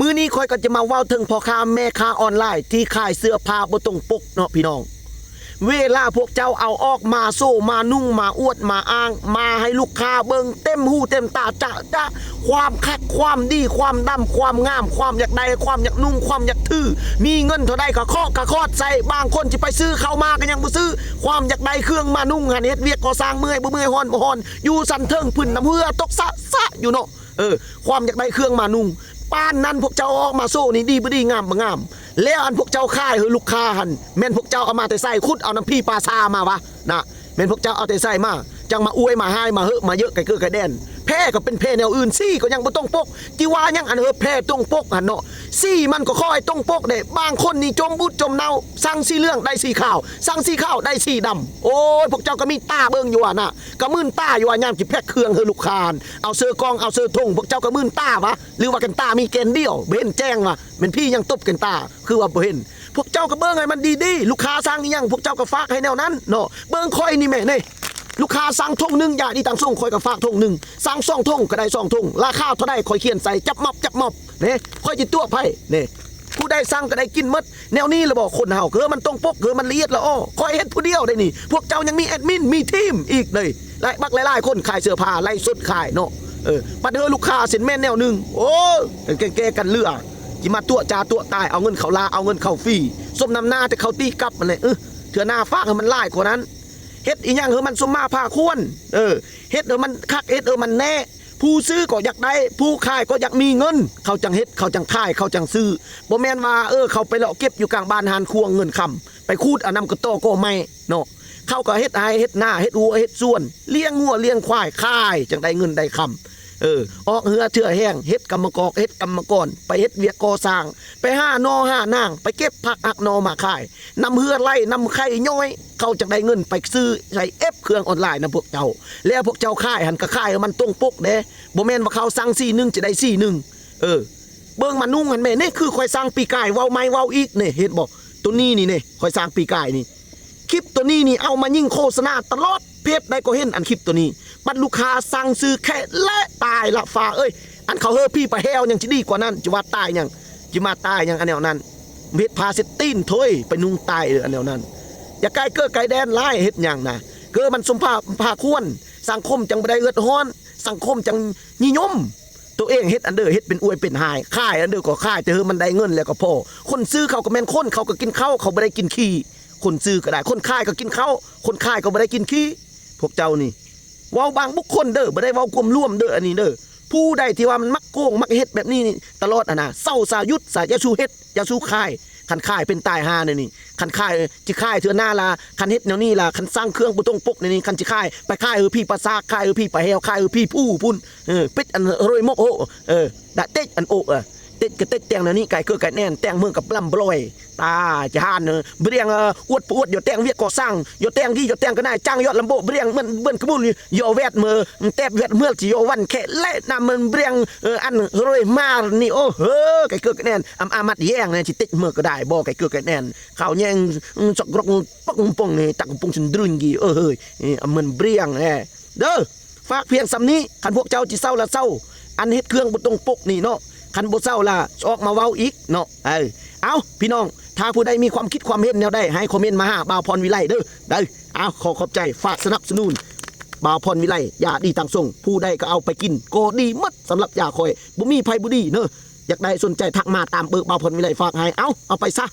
มื้อนี้ค่อยก็จะมาเว้าถึงพ่อค้าแม่ค้าออนไลน์ที่ขายเสื้อผ้าบ่ตรงปกเนาะพี่น้องเวลาพวกเจ้าเอาออกมาโซ่มานุ่งมาอวดมาอ้างมาให้ลูกค้าเบิ่งเต็มหูเต็มตาจะความคักความดีความดำความงามความอยากได้ความอยากนุ่งความอยากถือมีเงินเท่าใดก็กะคอดใส่บางคนสิไปซื้อเข้ามาก็ยังบ่ซื้อความอยากได้เครื่องมานุ่งหันเฮ็ดเวียกก่อสร้างเมื่อยบ่เมื่อยฮ้อนบ่ฮ้อนอยู่สันเทิงพื้นน้ำเหือตกสะอยู่เนาะความอยากได้เครื่องมานุ่งป้านนั้นพวกเจ้าออกมาโซ่นี่ดีบ่ดีงามบ่งามแล้วอันพวกเจ้าค่ายลูกค้าหันแม่นพวกเจ้าเอามาแต่ใส่คุดเอาน้ำพี่ปลาซามาวะนะแม่นพวกเจ้าเอาแต่ใส่มาจังมาอวยมาให้มาเฮอะมาเยอะไก่เกือไก่แดนแพ้ก็เป็นแพ้แนวอื่นซี่ก็ยังบ่ต้องปกที่ว่ายังอันแพ้ต้องปกหันเนาะซี่มันก็ค่อยต้องปกเด้บางคนนี่จมบุดจมเนาสั่งสีเหลืองได้สีขาวสั่งสีขาวได้สีดำโอ้ยพวกเจ้าก็มีตาเบิ่งอยู่อ่ะน่ะก็มื่นตาอยู่ว่ายามสิแพ็คเครื่องให้ลูกค้าเอาเสื้อกองเอาเสื้อทงพวกเจ้าก็มื่นตาวะหรือว่ากันตามีเกณฑ์เดียวเบ่เห็นแจ้งว่าเป็นพี่ยังตบกันตาคือว่าบ่เห็นพวกเจ้าก็เบิ่งให้มันดีๆลูกค้าสั่งอีหยังพวกเจ้าก็ฝากให้แนวนั้นเนาะเบิ่งค่อยนี่แม่นี่ลูกค้าสั่งทงนึงอย่าดีตังส่งคอยกับฝากทงนึงสั่ง2ทงก็ได้2ทงราคาเท่าใดคอยเขียนใส่จับมอบนี่คอยจิตัวไผนี่ผู้ได้สั่งก็ได้กินหมดแนวนี้ละบอกคนเฮาคือมันต้องปกคือมันละเอียดละอ้อคอยเฮ็ดผู้เดียวได้นี่พวกเจ้ายังมีแอดมินมีทีมอีกเลยหลายคนขายเสื้อผ้าไล่สุดขายเนาะปัดลูกค้าสินแม่นแนวนึงโอ้แก้กันเลือจิมาตัวจ่าตัวตายเอาเงินเขาลาเอาเงินเขาฟรีสมนำหน้าแต่เขาตีกลับมันเลยเถื่อหน้าฟากให้มันไล่กว่านั้นเฮ็ดอีหยังมันสมมาพาควรเฮ็ดมันคักเฮ็ดมันแน่ผู้ซื้อก็อยากได้ผู้ขายก็อยากมีเงินเขาจังเฮ็ดเขาจังขายเขาจังซื้อบ่แม่นว่าเขาไปเลาะเก็บอยู่กลางบ้านหานควงเงินคำไปคูดเอานำกระโตก็ไม่เนาะเขาก็เฮ็ดให้เฮ็ดหน้าเฮ็ดหัวเฮ็ดส่วนเลี้ยงงัวเลี้ยงควายขายจังได้เงินได้คำออกเหือเถื่อแห้งเฮ็ดกรรมกรเฮ็ดกรรมกรไปเฮ็ดเวียกก่อสร้างไปห้านอห้านางไปเก็บผักอักนอมาขายนำเหือไล่นำไข่ย้อยเขาจะได้เงินไปซื้อใช้เครื่องออนไลน์นะพวกเจ้าแล้วพวกเจ้าขายหันก็ขายมันตรงปกเด้บ่แม่นว่าเขาสั่ง41จะได้41เบิ่งมานุ่งหันแม่นี่คือข่อยสั่งปีกายเว้าไม่เว้าอีกนี่เฮ็ดบ่ตัวนี้นี่ข่อยสั่งปีกายนี่คลิปตัวนี้นี่เอามายิงโฆษณาตลอดเพจได้ก็เห็นอันคลิปตัวนี้บัดลูกค้าสั่งซื้อแค่และตายละฟ้าอันเขาพี่ไปแฮวยังจะดีกว่านั้นจะว่าตายยังจะมาตายยังอันแนวนั้นเม็ดพาเซตตีนถอยไปนุ่งตายอันแนวนั้นอย่าไกลเก้อไกลแดนไล่เฮ็ดยังนะเก้อมันสมภาควรสังคมจังบ่ได้เอือดฮ้อนสังคมจังนิยมตัวเองเฮ็ดอันเดอร์เฮ็ดเป็นอวยเป็นหายค่ายอันเดอร์ก็ค่ายแต่มันได้เงินแล้วก็พอคนซื้อเขาก็แม่นคนเขาก็กินข้าวเขาบ่ได้กินขี้คนซื้อก็ได้คนขายก็กินข้าวคนขายก็บ่ได้กินขี้พวกเจ้านี่เว้าบางบุคคลเด้อบ่ได้เว้ากลมร่วมเด้ออันนี้เด้อผู้ใดที่ว่ามันมักโกงมักเฮ็ดแบบนี้นี่ตลอดน่ะเศร้าสายุดสายาสู้เฮ็ดยาสู้ขายคันขายเป็นตายหานี่คันขายจิขายเถื่อหน้าล่ะคันเฮ็ดแนวนี้ล่ะคันสร้างเครื่องบ่ตรงปกนี่คันจิขายไปขายพี่ปลาซากขายพี่ปลาแฮวขายพี่ผู้พุ่นเป็ดอันรวยมกโหดะเต็กอันโอเต็กกระเต็กแตงนี่ไก่เกือไก่แน่นแตงเมืองกับลำบลอยตาจานเบียงอวดอยู่แตงเวียกก่อสร้างอยู่แตงที่อยู่แตงก็ได้จ้างยอดลำโบเบียงมันเบิ้นขบุนอยู่แวดมือแตบแวดเมื่อที่อยู่วันแค่เละนำมันเบียงอันรวยมานี่โอ้เฮ้ไก่เกือไก่แน่นอามัดแย่งเนี่ยจิตติเมื่อก็ได้บ่ไก่เกือไก่แน่นเขาแย่งจกรกปักปงนี่ตักปงฉันดึงกี่เฮ้ยมันเบียงเด้อฝากเพียงสำนี้ขันพวกเจ้าจิเศร้าละเศร้าอันเฮ็ดเครื่องบนตรงปกนี่เนาะคันบ่เศร้าล่ะออกมาเว้าอีกเนาะเอาพี่น้องถ้าผู้ใดมีความคิดความเห็นแนวใดให้คอมเมนต์มาหาบ่าวพรวิไลเด้อเอาขอบใจฝากสนับสนุนบ่าวพรวิไลอย่าดีต่างส่งผู้ใดก็เอาไปกินก็ดีหมดสำหรับยาคอยบ่มีภัยบ่ดีเนาะอยากได้สนใจทักมาตามเบอร์บ่าวพรวิไลฝากให้เอาไปซะ